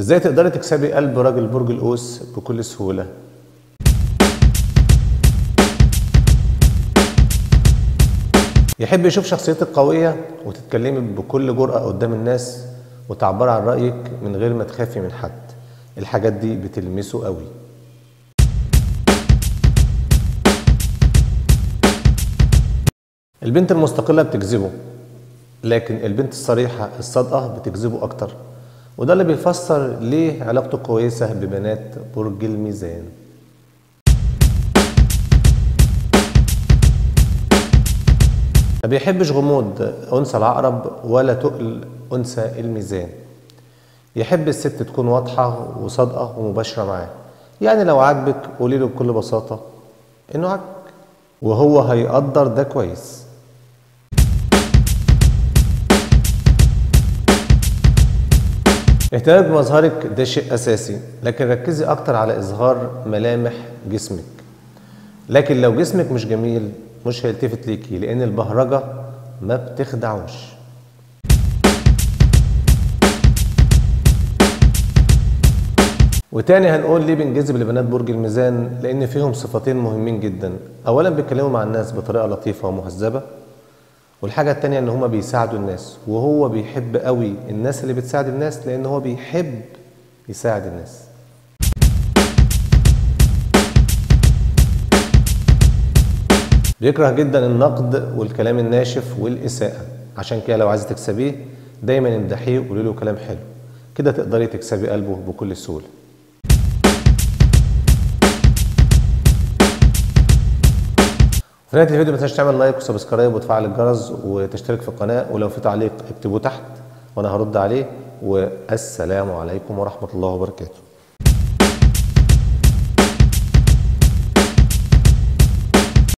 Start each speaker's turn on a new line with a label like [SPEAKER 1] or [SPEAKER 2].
[SPEAKER 1] ازاي تقدري تكسبي قلب راجل برج القوس بكل سهولة؟ يحب يشوف شخصيتك قوية وتتكلمي بكل جرأة قدام الناس وتعبري عن رأيك من غير ما تخافي من حد. الحاجات دي بتلمسه قوي. البنت المستقلة بتجذبه، لكن البنت الصريحة الصادقة بتجذبه أكتر، وده اللي بيفسر ليه علاقته كويسة ببنات برج الميزان. ما بيحبش غموض أنثى العقرب ولا تقل أنثى الميزان. يحب الست تكون واضحة وصادقة ومباشرة معاه، يعني لو عاجبك قولي له بكل بساطة إنه عاجبك، وهو هيقدر ده كويس. اهتمامك بمظهرك ده شيء أساسي، لكن ركزي أكتر على إظهار ملامح جسمك. لكن لو جسمك مش جميل مش هيلتفت ليكي، لأن البهرجة ما بتخدعوش. وتاني هنقول ليه بنجذب لبنات برج الميزان، لأن فيهم صفتين مهمين جدا. أولا بيتكلموا مع الناس بطريقة لطيفة ومهذبة، والحاجة التانية إن هما بيساعدوا الناس، وهو بيحب قوي الناس اللي بتساعد الناس لأن هو بيحب يساعد الناس. بيكره جدا النقد والكلام الناشف والإساءة، عشان كده لو عايزة تكسبيه دايما امدحيه وقولي له كلام حلو، كده تقدري تكسبي قلبه بكل سهولة. في نهاية الفيديو متنساش تعمل لايك وسبسكرايب وتفعل الجرس وتشترك في القناة، ولو في تعليق اكتبوه تحت وانا هرد عليه. والسلام عليكم ورحمة الله وبركاته.